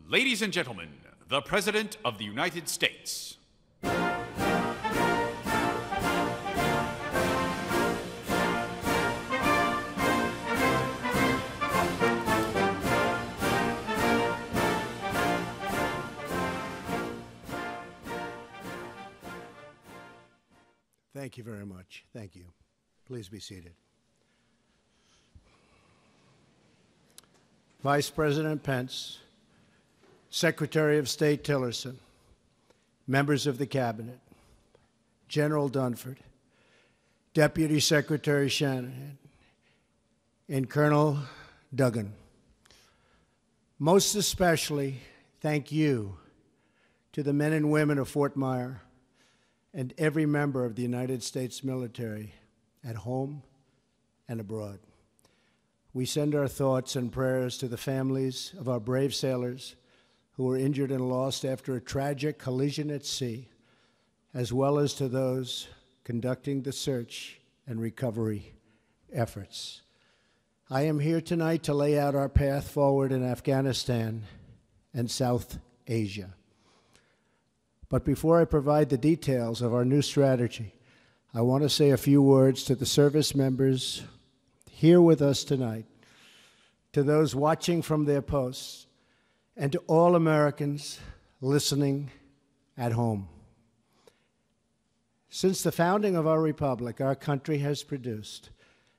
Ladies and gentlemen, the President of the United States. Thank you very much. Thank you. Please be seated. Vice President Pence, Secretary of State Tillerson, members of the Cabinet, General Dunford, Deputy Secretary Shanahan, and Colonel Duggan. Most especially, thank you to the men and women of Fort Myer and every member of the United States military at home and abroad. We send our thoughts and prayers to the families of our brave sailors who were injured and lost after a tragic collision at sea, as well as to those conducting the search and recovery efforts. I am here tonight to lay out our path forward in Afghanistan and South Asia. But before I provide the details of our new strategy, I want to say a few words to the service members here with us tonight, to those watching from their posts, and to all Americans listening at home. Since the founding of our republic, our country has produced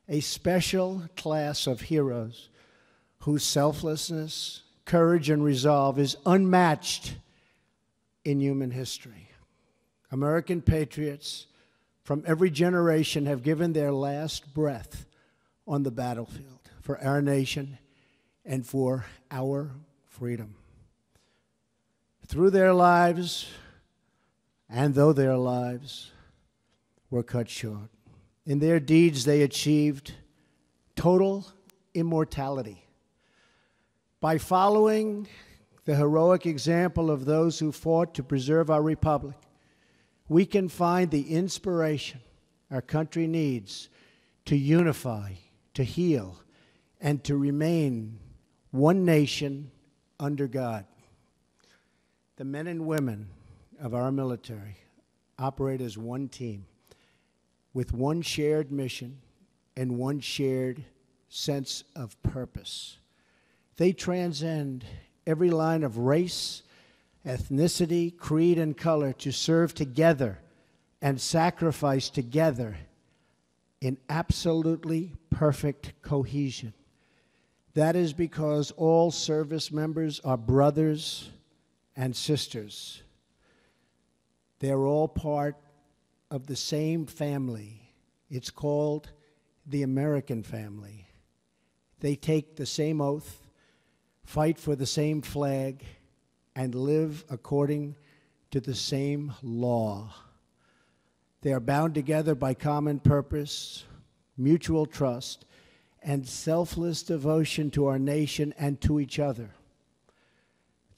a special class of heroes whose selflessness, courage, and resolve is unmatched in human history. American patriots from every generation have given their last breath on the battlefield for our nation and for our freedom. Through their lives, and though their lives were cut short, in their deeds they achieved total immortality. By following the heroic example of those who fought to preserve our republic, we can find the inspiration our country needs to unify, to heal, and to remain one nation under God. The men and women of our military operate as one team with one shared mission and one shared sense of purpose. They transcend every line of race, ethnicity, creed, and color to serve together and sacrifice together in absolutely perfect cohesion. That is because all service members are brothers and sisters. They're all part of the same family. It's called the American family. They take the same oath, fight for the same flag, and live according to the same law. They are bound together by common purpose, mutual trust, and selfless devotion to our nation and to each other.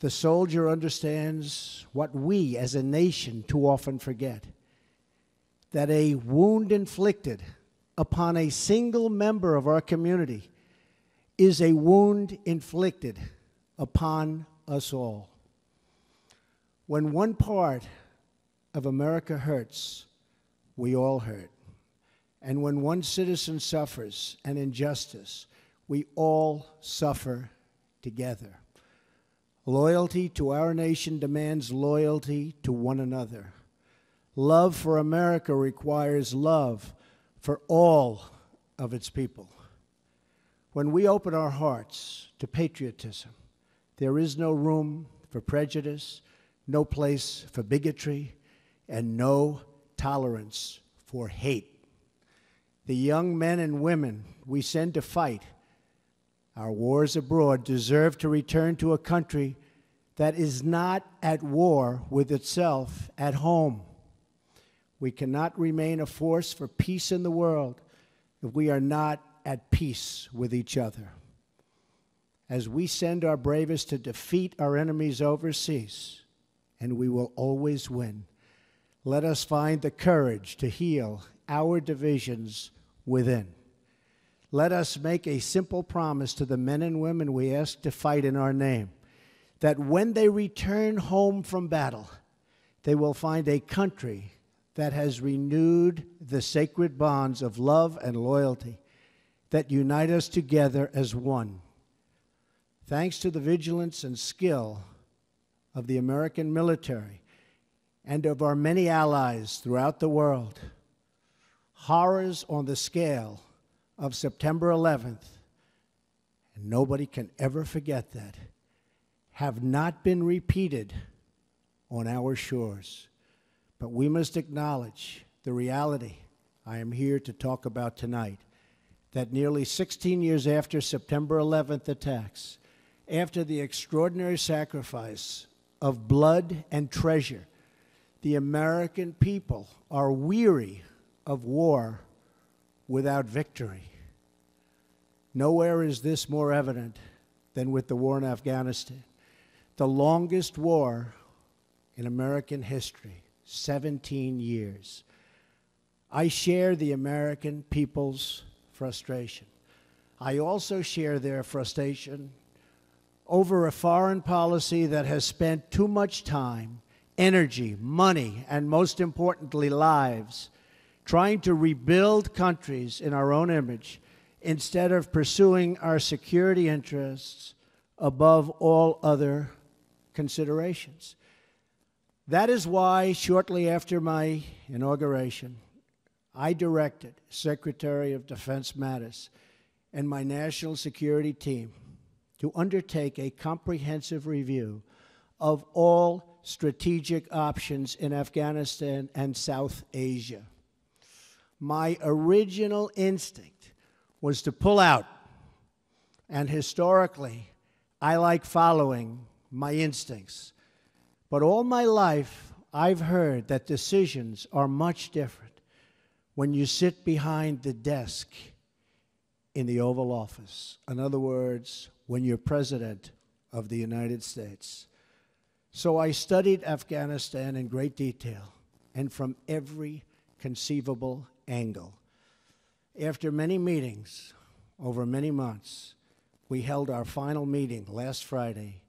The soldier understands what we as a nation too often forget, that a wound inflicted upon a single member of our community is a wound inflicted upon us all. When one part of America hurts, we all hurt. And when one citizen suffers an injustice, we all suffer together. Loyalty to our nation demands loyalty to one another. Love for America requires love for all of its people. When we open our hearts to patriotism, there is no room for prejudice, no place for bigotry, and no tolerance for hate. The young men and women we send to fight our wars abroad deserve to return to a country that is not at war with itself at home. We cannot remain a force for peace in the world if we are not at peace with each other. As we send our bravest to defeat our enemies overseas, and we will always win, let us find the courage to heal our divisions within. Let us make a simple promise to the men and women we ask to fight in our name, that when they return home from battle, they will find a country that has renewed the sacred bonds of love and loyalty that unite us together as one. Thanks to the vigilance and skill of the American military and of our many allies throughout the world, horrors on the scale of September 11th, and nobody can ever forget that, have not been repeated on our shores. But we must acknowledge the reality I am here to talk about tonight, that nearly 16 years after September 11th attacks, after the extraordinary sacrifice of blood and treasure, the American people are weary of war without victory. Nowhere is this more evident than with the war in Afghanistan, the longest war in American history, 17 years. I share the American people's frustration. I also share their frustration over a foreign policy that has spent too much time, energy, money, and most importantly, lives, trying to rebuild countries in our own image instead of pursuing our security interests above all other considerations. That is why, shortly after my inauguration, I directed Secretary of Defense Mattis and my national security team to undertake a comprehensive review of all strategic options in Afghanistan and South Asia. My original instinct was to pull out, and historically, I like following my instincts. But all my life, I've heard that decisions are much different when you sit behind the desk in the Oval Office. In other words, when you're President of the United States. So I studied Afghanistan in great detail and from every conceivable angle. After many meetings over many months, we held our final meeting last Friday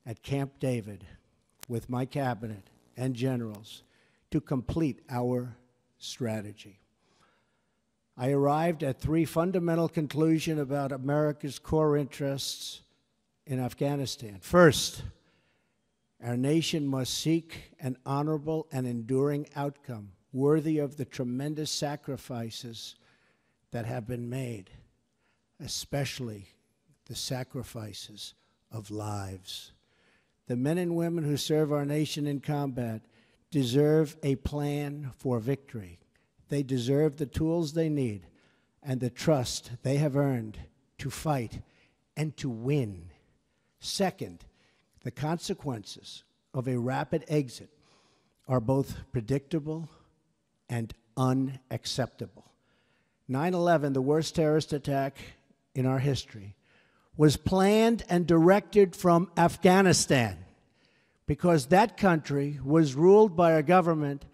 at Camp David with my cabinet and generals to complete our strategy. I arrived at three fundamental conclusions about America's core interests in Afghanistan. First, our nation must seek an honorable and enduring outcome worthy of the tremendous sacrifices that have been made, especially the sacrifices of lives. The men and women who serve our nation in combat deserve a plan for victory. They deserve the tools they need and the trust they have earned to fight and to win. Second, the consequences of a rapid exit are both predictable and unacceptable. 9/11, the worst terrorist attack in our history, was planned and directed from Afghanistan because that country was ruled by a government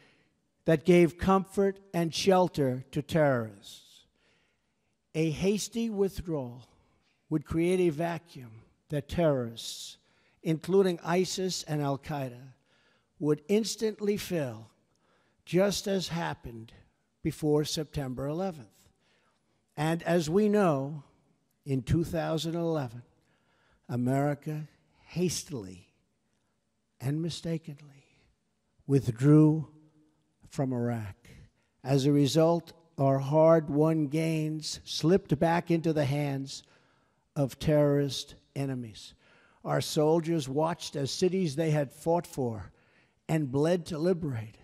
that gave comfort and shelter to terrorists. A hasty withdrawal would create a vacuum that terrorists, including ISIS and Al-Qaeda, would instantly fill, just as happened before September 11th. And as we know, in 2011, America hastily and mistakenly withdrew from Iraq. As a result, our hard-won gains slipped back into the hands of terrorist enemies. Our soldiers watched as cities they had fought for and bled to liberate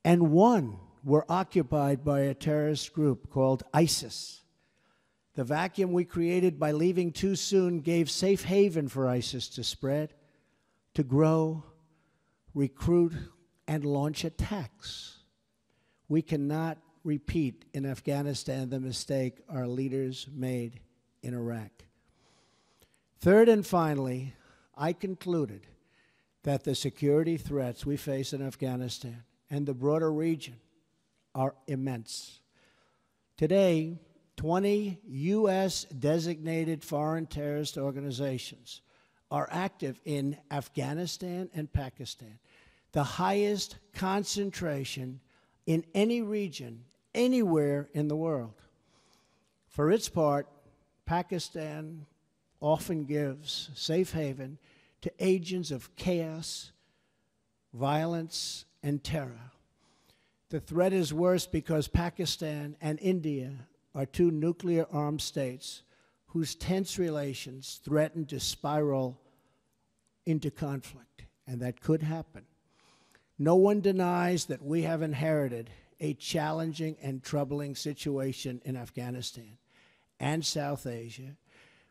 and won were occupied by a terrorist group called ISIS. The vacuum we created by leaving too soon gave safe haven for ISIS to spread, to grow, recruit, and launch attacks. We cannot repeat in Afghanistan the mistake our leaders made in Iraq. Third and finally, I concluded that the security threats we face in Afghanistan and the broader region are immense. Today, 20 U.S. designated foreign terrorist organizations are active in Afghanistan and Pakistan, the highest concentration in any region, anywhere in the world. For its part, Pakistan often gives safe haven to agents of chaos, violence, and terror. The threat is worse because Pakistan and India are two nuclear-armed states whose tense relations threaten to spiral into conflict, and that could happen. No one denies that we have inherited a challenging and troubling situation in Afghanistan and South Asia,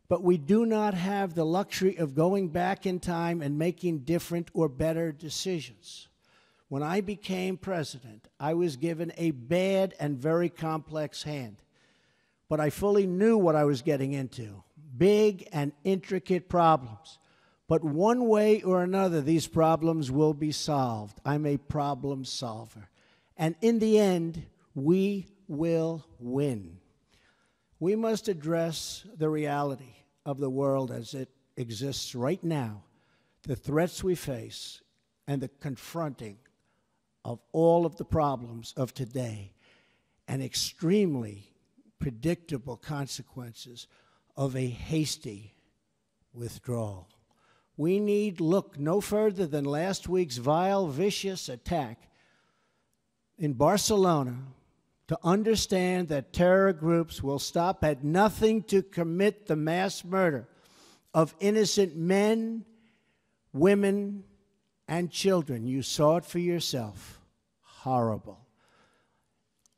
but we do not have the luxury of going back in time and making different or better decisions. When I became president, I was given a bad and very complex hand, but I fully knew what I was getting into, big and intricate problems. But one way or another, these problems will be solved. I'm a problem solver. And in the end, we will win. We must address the reality of the world as it exists right now, the threats we face, and the confronting of all of the problems of today, and extremely predictable consequences of a hasty withdrawal. We need look no further than last week's vile, vicious attack in Barcelona to understand that terror groups will stop at nothing to commit the mass murder of innocent men, women, and children. You saw it for yourself. Horrible.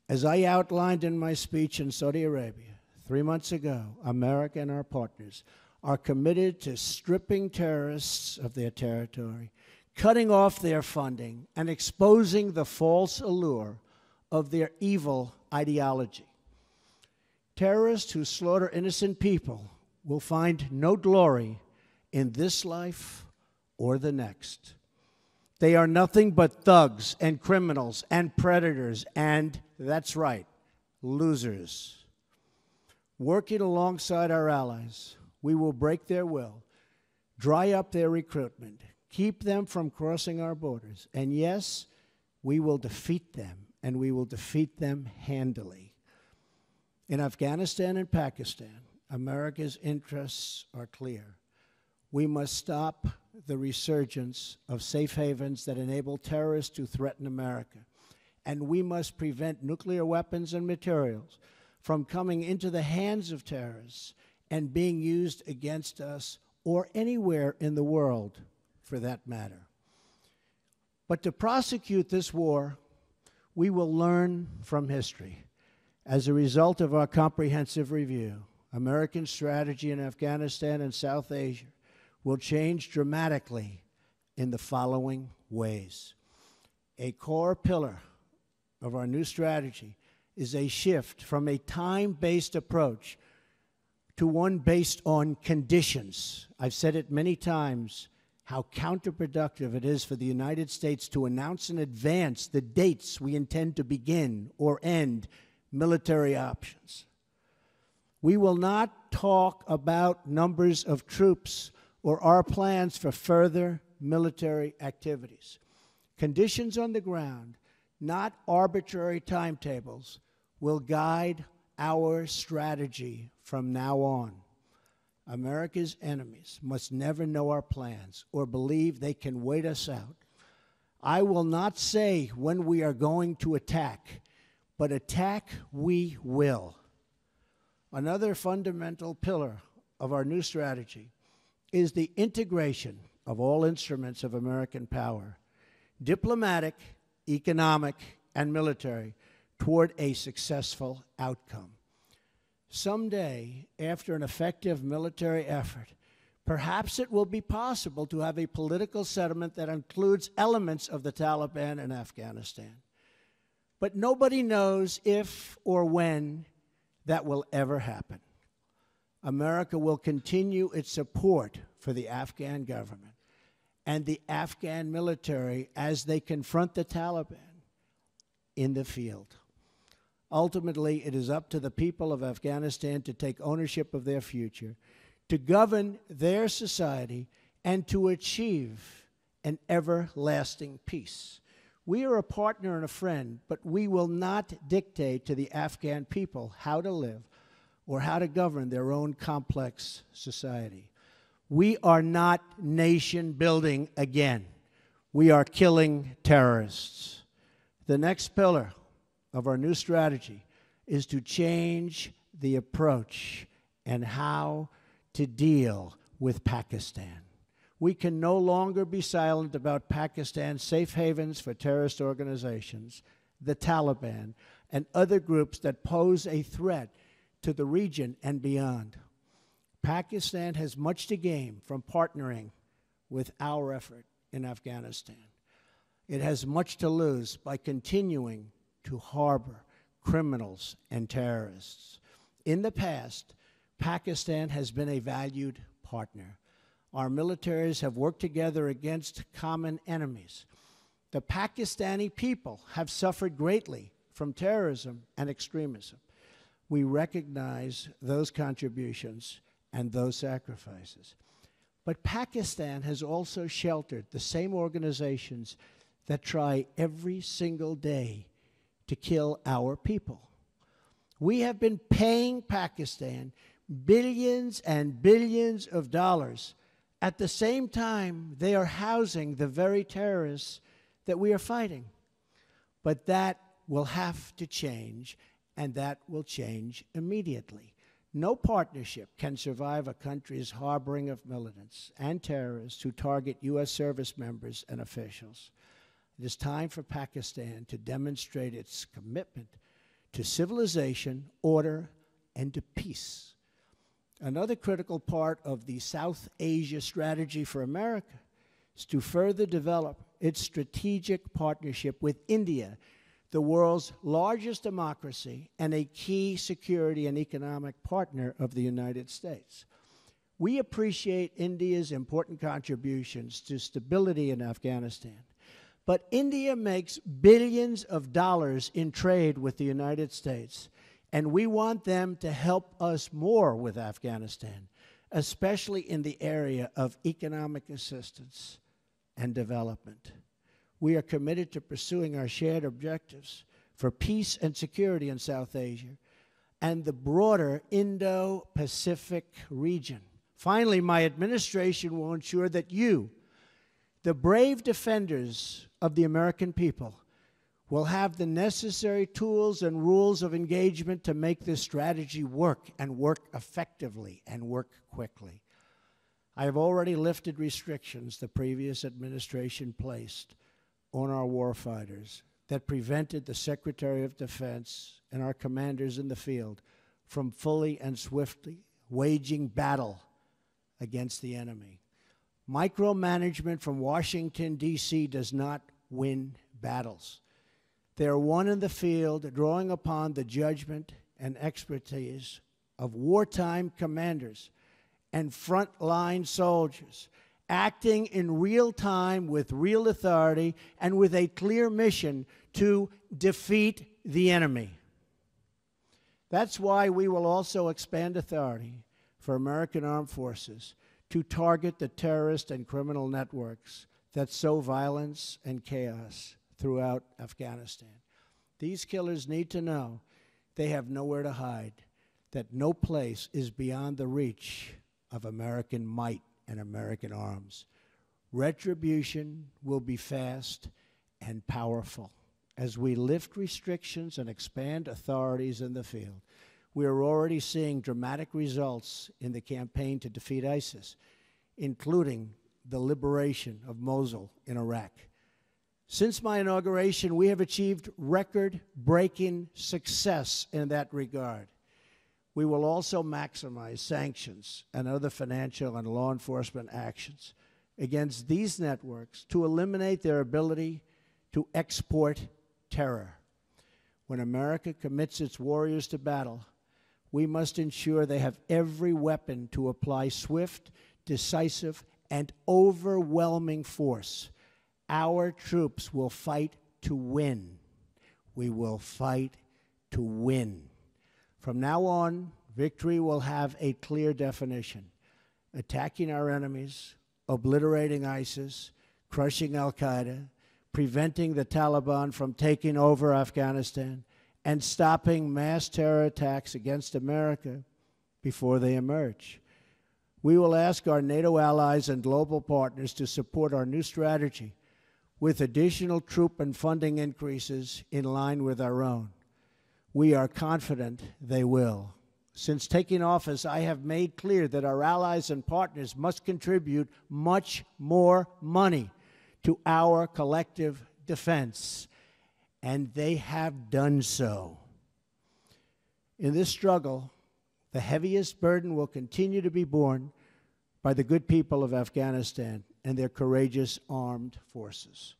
As I outlined in my speech in Saudi Arabia 3 months ago, America and our partners are committed to stripping terrorists of their territory, cutting off their funding, and exposing the false allure of their evil ideology. Terrorists who slaughter innocent people will find no glory in this life or the next. They are nothing but thugs and criminals and predators and, that's right, losers. Working alongside our allies, we will break their will, dry up their recruitment, keep them from crossing our borders, and yes, we will defeat them, and we will defeat them handily. In Afghanistan and Pakistan, America's interests are clear. We must stop the resurgence of safe havens that enable terrorists to threaten America. And we must prevent nuclear weapons and materials from coming into the hands of terrorists and being used against us or anywhere in the world, for that matter. But to prosecute this war, we will learn from history. As a result of our comprehensive review, American strategy in Afghanistan and South Asia will change dramatically in the following ways. A core pillar of our new strategy is a shift from a time-based approach to one based on conditions. I've said it many times, how counterproductive it is for the United States to announce in advance the dates we intend to begin or end military options. We will not talk about numbers of troops or our plans for further military activities. Conditions on the ground, not arbitrary timetables, will guide our strategy from now on. America's enemies must never know our plans or believe they can wait us out. I will not say when we are going to attack, but attack we will. Another fundamental pillar of our new strategy is the integration of all instruments of American power, diplomatic, economic, and military, toward a successful outcome. Someday, after an effective military effort, perhaps it will be possible to have a political settlement that includes elements of the Taliban in Afghanistan. But nobody knows if or when that will ever happen. America will continue its support for the Afghan government and the Afghan military as they confront the Taliban in the field. Ultimately, it is up to the people of Afghanistan to take ownership of their future, to govern their society, and to achieve an everlasting peace. We are a partner and a friend, but we will not dictate to the Afghan people how to live or how to govern their own complex society. We are not nation building again. We are killing terrorists. The next pillar of our new strategy is to change the approach and how to deal with Pakistan. We can no longer be silent about Pakistan's safe havens for terrorist organizations, the Taliban, and other groups that pose a threat to the region and beyond. Pakistan has much to gain from partnering with our effort in Afghanistan. It has much to lose by continuing to harbor criminals and terrorists. In the past, Pakistan has been a valued partner. Our militaries have worked together against common enemies. The Pakistani people have suffered greatly from terrorism and extremism. We recognize those contributions and those sacrifices. But Pakistan has also sheltered the same organizations that try every single day to kill our people. We have been paying Pakistan billions and billions of dollars. At the same time, they are housing the very terrorists that we are fighting. But that will have to change, and that will change immediately. No partnership can survive a country's harboring of militants and terrorists who target U.S. service members and officials. It is time for Pakistan to demonstrate its commitment to civilization, order, and to peace. Another critical part of the South Asia strategy for America is to further develop its strategic partnership with India, the world's largest democracy and a key security and economic partner of the United States. We appreciate India's important contributions to stability in Afghanistan, but India makes billions of dollars in trade with the United States, and we want them to help us more with Afghanistan, especially in the area of economic assistance and development. We are committed to pursuing our shared objectives for peace and security in South Asia and the broader Indo-Pacific region. Finally, my administration will ensure that you, the brave defenders of the American people, will have the necessary tools and rules of engagement to make this strategy work and work effectively and work quickly. I have already lifted restrictions the previous administration placed on our warfighters that prevented the Secretary of Defense and our commanders in the field from fully and swiftly waging battle against the enemy. Micromanagement from Washington, D.C. does not win battles. They are won in the field, drawing upon the judgment and expertise of wartime commanders and frontline soldiers, acting in real time with real authority and with a clear mission to defeat the enemy. That's why we will also expand authority for American armed forces to target the terrorist and criminal networks that sow violence and chaos throughout Afghanistan. These killers need to know they have nowhere to hide, that no place is beyond the reach of American might and American arms. Retribution will be fast and powerful. As we lift restrictions and expand authorities in the field, we are already seeing dramatic results in the campaign to defeat ISIS, including the liberation of Mosul in Iraq. Since my inauguration, we have achieved record-breaking success in that regard. We will also maximize sanctions and other financial and law enforcement actions against these networks to eliminate their ability to export terror. When America commits its warriors to battle, we must ensure they have every weapon to apply swift, decisive, and overwhelming force. Our troops will fight to win. We will fight to win. From now on, victory will have a clear definition: attacking our enemies obliterating ISIS, crushing al-Qaeda, preventing the Taliban from taking over Afghanistan, and stopping mass terror attacks against America before they emerge. We will ask our NATO allies and global partners to support our new strategy with additional troop and funding increases in line with our own. We are confident they will. Since taking office, I have made clear that our allies and partners must contribute much more money to our collective defense, and they have done so. In this struggle, the heaviest burden will continue to be borne by the good people of Afghanistan and their courageous armed forces.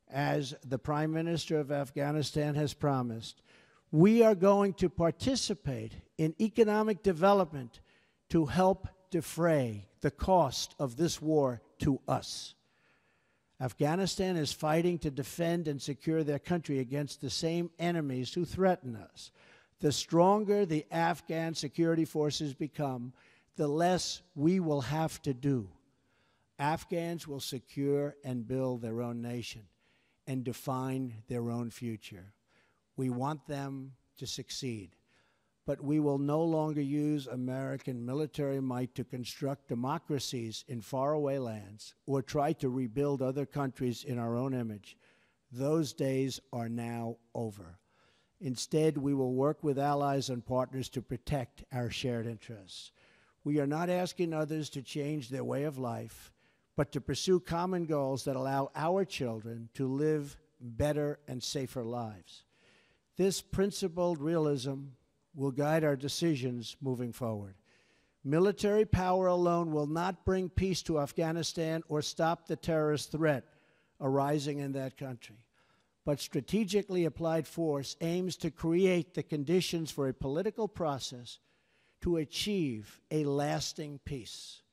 As the Prime Minister of Afghanistan has promised, we are going to participate in economic development to help defray the cost of this war to us. Afghanistan is fighting to defend and secure their country against the same enemies who threaten us. The stronger the Afghan security forces become, the less we will have to do. Afghans will secure and build their own nation and define their own future. We want them to succeed, but we will no longer use American military might to construct democracies in faraway lands or try to rebuild other countries in our own image. Those days are now over. Instead, we will work with allies and partners to protect our shared interests. We are not asking others to change their way of life, but to pursue common goals that allow our children to live better and safer lives. This principled realism will guide our decisions moving forward. Military power alone will not bring peace to Afghanistan or stop the terrorist threat arising in that country. But strategically applied force aims to create the conditions for a political process to achieve a lasting peace.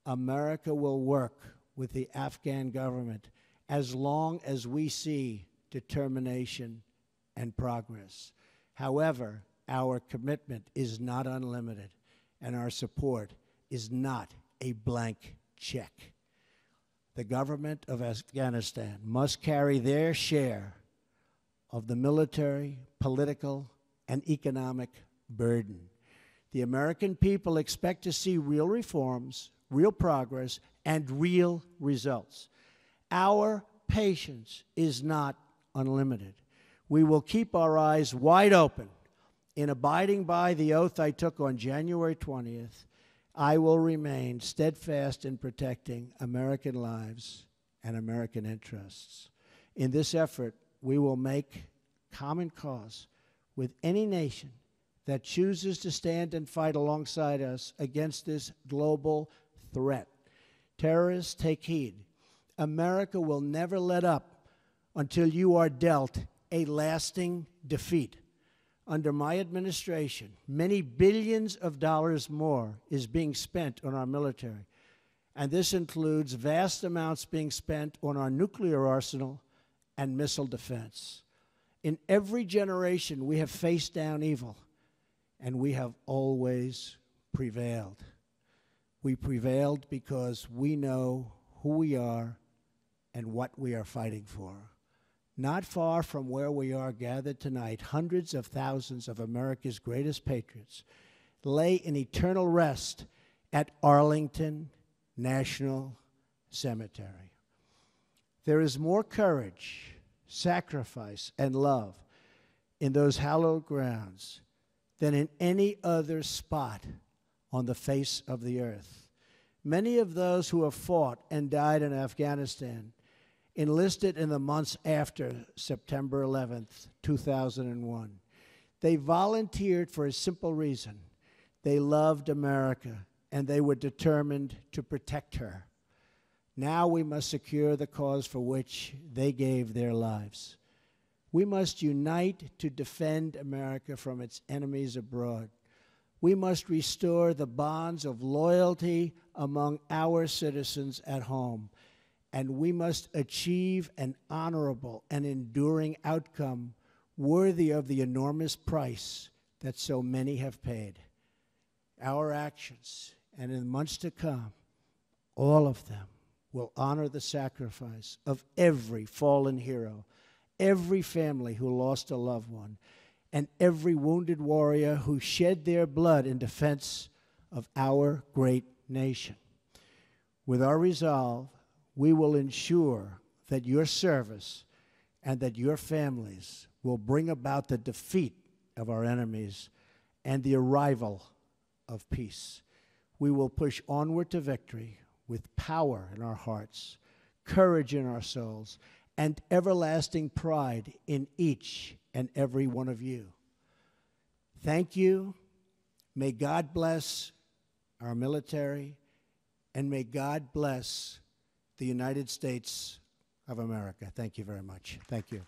America will work with the Afghan government as long as we see determination and progress. However, our commitment is not unlimited, and our support is not a blank check. The government of Afghanistan must carry their share of the military, political, and economic burden. The American people expect to see real reforms, real progress, and real results. Our patience is not unlimited. We will keep our eyes wide open. In abiding by the oath I took on January 20th, I will remain steadfast in protecting American lives and American interests. In this effort, we will make common cause with any nation that chooses to stand and fight alongside us against this global threat. Terrorists, take heed. America will never let up until you are dealt a lasting defeat. Under my administration, many billions of dollars more is being spent on our military, and this includes vast amounts being spent on our nuclear arsenal and missile defense. In every generation, we have faced down evil, and we have always prevailed. We prevailed because we know who we are and what we are fighting for. Not far from where we are gathered tonight, hundreds of thousands of America's greatest patriots lay in eternal rest at Arlington National Cemetery. There is more courage, sacrifice, and love in those hallowed grounds than in any other spot on the face of the earth. Many of those who have fought and died in Afghanistan enlisted in the months after September 11th, 2001. They volunteered for a simple reason. They loved America, and they were determined to protect her. Now we must secure the cause for which they gave their lives. We must unite to defend America from its enemies abroad. We must restore the bonds of loyalty among our citizens at home. And we must achieve an honorable and enduring outcome worthy of the enormous price that so many have paid. Our actions, and in months to come, all of them, will honor the sacrifice of every fallen hero, every family who lost a loved one, and every wounded warrior who shed their blood in defense of our great nation. With our resolve, we will ensure that your service and that your families will bring about the defeat of our enemies and the arrival of peace. We will push onward to victory with power in our hearts, courage in our souls, and everlasting pride in each and every one of you. Thank you. May God bless our military, and may God bless the United States of America. Thank you very much. Thank you.